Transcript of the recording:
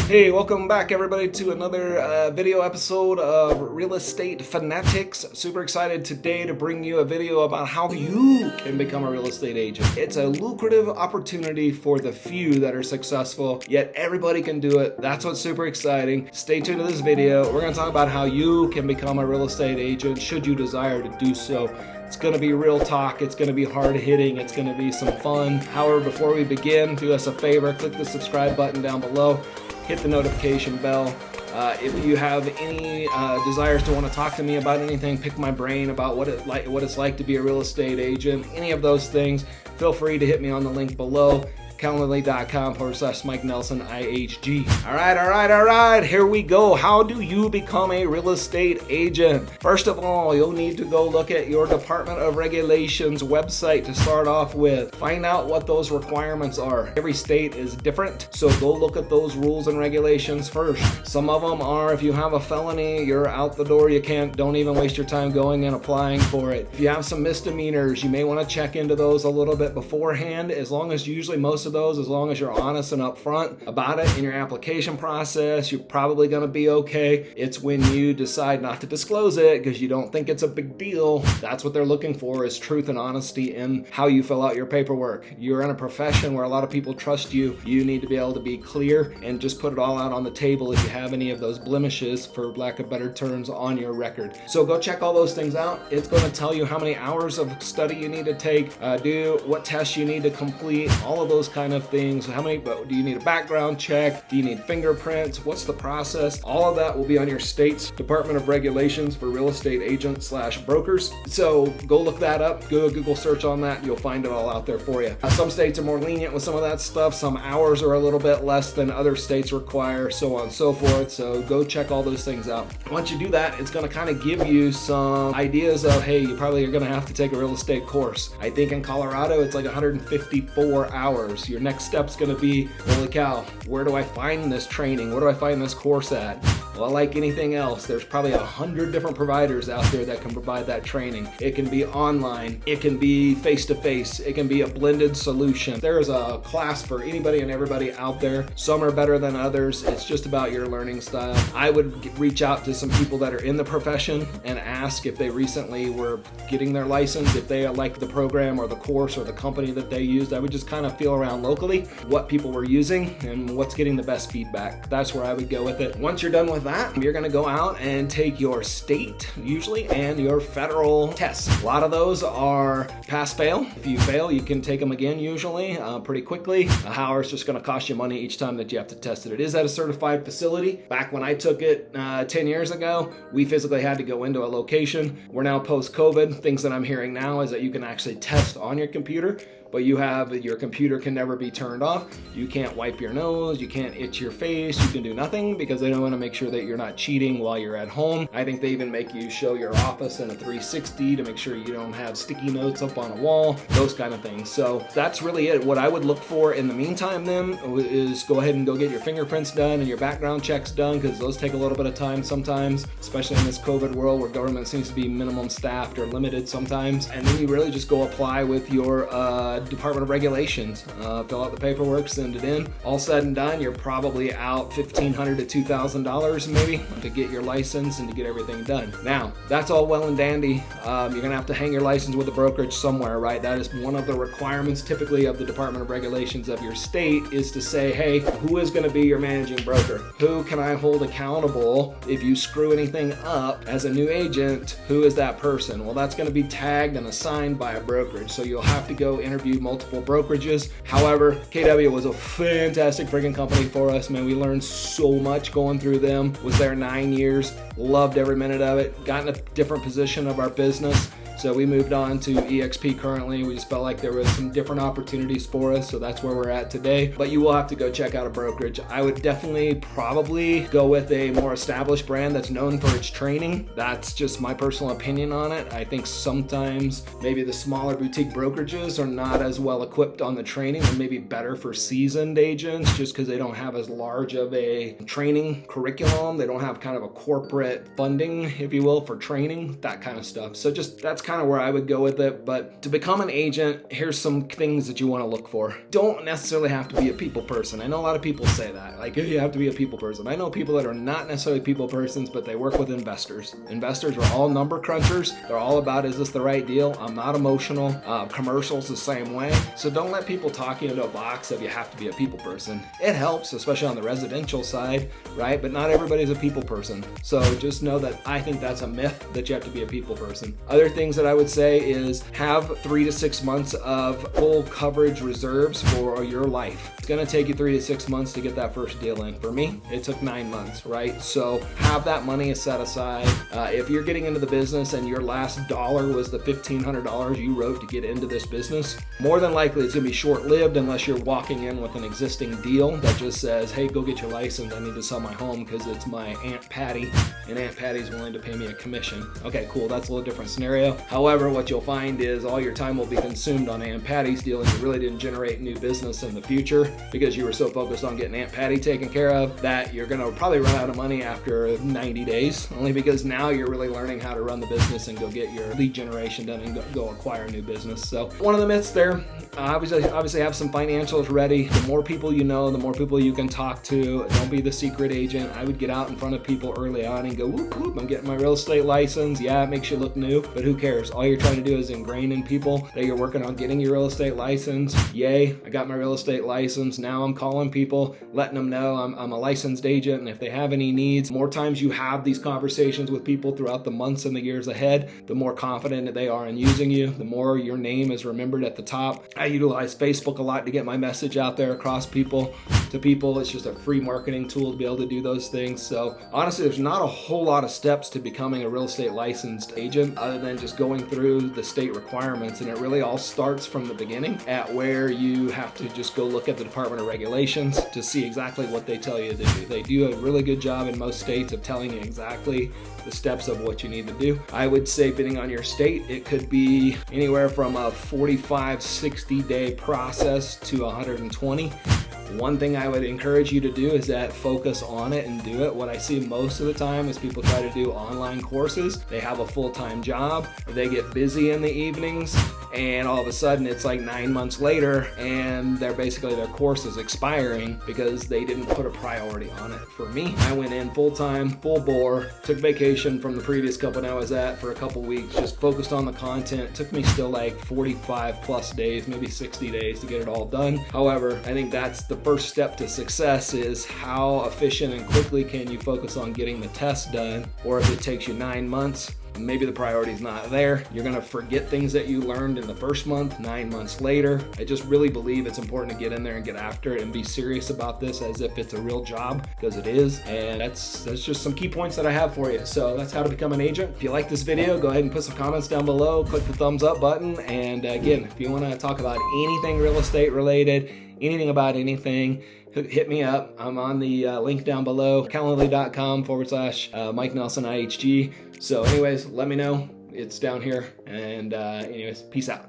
Hey, welcome back everybody to another video episode of Real Estate Fanatics. Super excited today to bring you a video about how you can become a real estate agent. It's a lucrative opportunity for the few that are successful, yet everybody can do it. That's what's super exciting. Stay tuned to this video. We're going to talk about how you can become a real estate agent should you desire to do so. It's going to be real talk, it's going to be hard hitting, it's going to be some fun. However, before we begin, do us a favor, click the subscribe button down below. Hit the notification bell. If you have any desires to want to talk to me about anything, pick my brain about what it's like to be a real estate agent, any of those things, feel free to hit me on the link below. Calendly.com/Mike Nelson IHG. All right, here we go. How do you become a real estate agent? First of all, you'll need to go look at your Department of Regulations website to start off with. Find out what those requirements are. Every state is different, so go look at those rules and regulations first. Some of them are, if you have a felony, you're out the door. Don't even waste your time going and applying for it. If you have some misdemeanors, you may want to check into those a little bit beforehand. As long as you're honest and upfront about it in your application process, you're probably going to be okay. It's when you decide not to disclose it because you don't think it's a big deal. That's what they're looking for, is truth and honesty in how you fill out your paperwork. You're in a profession where a lot of people trust you. You need to be able to be clear and just put it all out on the table if you have any of those blemishes, for lack of better terms, on your record. So go check all those things out. It's going to tell you how many hours of study you need to take, what tests you need to complete, all of those kind of things. How many, do you need a background check? Do you need fingerprints? What's the process? All of that will be on your state's Department of Regulations for real estate agents/brokers. So go look that up. Go Google search on that. You'll find it all out there for you. Some states are more lenient with some of that stuff. Some hours are a little bit less than other states require, so on and so forth. So go check all those things out. Once you do that, it's going to kind of give you some ideas of, hey, you probably are going to have to take a real estate course. I think in Colorado, it's like 154 hours. Your next step's going to be, holy cow, where do I find this training? Where do I find this course at? Well, like anything else, there's probably 100 different providers out there that can provide that training. It can be online, it can be face-to-face, it can be a blended solution. There's a class for anybody and everybody out there. Some are better than others. It's just about your learning style. I would reach out to some people that are in the profession and ask if they recently were getting their license, if they liked the program or the course or the company that they used. I would just kind of feel around locally what people were using and what's getting the best feedback. That's where I would go with it. Once you're done with that, you're going to go out and take your state, usually, and your federal tests. A lot of those are pass-fail. If you fail, you can take them again, usually, pretty quickly. However, it's just going to cost you money each time that you have to test it. It is at a certified facility. Back when I took it 10 years ago, we physically had to go into a location. We're now post-COVID. Things that I'm hearing now is that you can actually test on your computer, but your computer can never be turned off. You can't wipe your nose, you can't itch your face, you can do nothing because they don't want to make sure that you're not cheating while you're at home. I think they even make you show your office in a 360 to make sure you don't have sticky notes up on a wall, those kind of things. So that's really it. What I would look for in the meantime then is go ahead and go get your fingerprints done and your background checks done, because those take a little bit of time sometimes, especially in this COVID world where government seems to be minimum staffed or limited sometimes. And then you really just go apply with your Department of Regulations. Fill out the paperwork, send it in. All said and done, you're probably out $1,500 to $2,000 maybe to get your license and to get everything done. Now, that's all well and dandy. You're going to have to hang your license with a brokerage somewhere, right? That is one of the requirements typically of the Department of Regulations of your state, is to say, hey, who is going to be your managing broker? Who can I hold accountable if you screw anything up as a new agent? Who is that person? Well, that's going to be tagged and assigned by a brokerage. So you'll have to go interview multiple brokerages. However, KW was a fantastic freaking company for us, man. We learned so much going through them. Was there 9 years, loved every minute of it, got in a different position of our business. So we moved on to EXP currently. We just felt like there was some different opportunities for us, so that's where we're at today. But you will have to go check out a brokerage. I would definitely probably go with a more established brand that's known for its training. That's just my personal opinion on it. I think sometimes maybe the smaller boutique brokerages are not as well equipped on the training, and maybe better for seasoned agents just because they don't have as large of a training curriculum. They don't have kind of a corporate funding, if you will, for training, that kind of stuff. So just that's kind kind of where I would go with it. But to become an agent, here's some things that you want to look for. Don't necessarily have to be a people person. I know a lot of people say that, like, you have to be a people person. I know people that are not necessarily people persons, but they work with investors. Investors are all number crunchers. They're all about, is this the right deal? I'm not emotional. Commercials the same way. So don't let people talk you into a box of you have to be a people person. It helps, especially on the residential side, right? But not everybody's a people person. So just know that I think that's a myth that you have to be a people person. Other things that I would say is have 3 to 6 months of full coverage reserves for your life. It's going to take you 3 to 6 months to get that first deal in. For me, it took 9 months, right? So have that money set aside. If you're getting into the business and your last dollar was the $1,500 you wrote to get into this business, more than likely it's going to be short-lived unless you're walking in with an existing deal that just says, hey, go get your license. I need to sell my home because it's my Aunt Patty, and Aunt Patty's willing to pay me a commission. Okay, cool. That's a little different scenario. However, what you'll find is all your time will be consumed on Aunt Patty's deal, and you really didn't generate new business in the future because you were so focused on getting Aunt Patty taken care of that you're going to probably run out of money after 90 days, only because now you're really learning how to run the business and go get your lead generation done and go acquire new business. So one of the myths there, obviously have some financials ready. The more people you know, the more people you can talk to. Don't be the secret agent. I would get out in front of people early on and go, whoop, whoop, I'm getting my real estate license. Yeah, it makes you look new, but who cares? All you're trying to do is ingrain in people that you're working on getting your real estate license. Yay, I got my real estate license. Now I'm calling people, letting them know I'm a licensed agent, and if they have any needs, more times you have these conversations with people throughout the months and the years ahead, the more confident they are in using you, the more your name is remembered at the top. I utilize Facebook a lot to get my message out there across people to people. It's just a free marketing tool to be able to do those things. So honestly, there's not a whole lot of steps to becoming a real estate licensed agent other than just going through the state requirements. And it really all starts from the beginning at where you have to just go look at the Department of Regulations to see exactly what they tell you to do. They do a really good job in most states of telling you exactly the steps of what you need to do. I would say, depending on your state, it could be anywhere from a 45, 60-day process to 120. One thing I would encourage you to do is that focus on it and do it. What I see most of the time is people try to do online courses. They have a full-time job, or they get busy in the evenings, and all of a sudden it's like 9 months later and their course is expiring because they didn't put a priority on it. For me, I went in full-time, full bore, took vacation from the previous company I was at for a couple weeks, just focused on the content. It took me still like 45 plus days, maybe 60 days to get it all done. However, I think that's the first step to success, is how efficient and quickly can you focus on getting the test done. Or if it takes you 9 months, maybe the priority's not there. You're gonna forget things that you learned in the first month, 9 months later. I just really believe it's important to get in there and get after it and be serious about this as if it's a real job, because it is. And that's just some key points that I have for you. So that's how to become an agent. If you like this video, go ahead and put some comments down below, click the thumbs up button. And again, if you wanna talk about anything real estate related, anything about anything, hit me up. I'm on the link down below, calendly.com/Mike Nelson IHG. So anyways, let me know. It's down here. And anyways, peace out.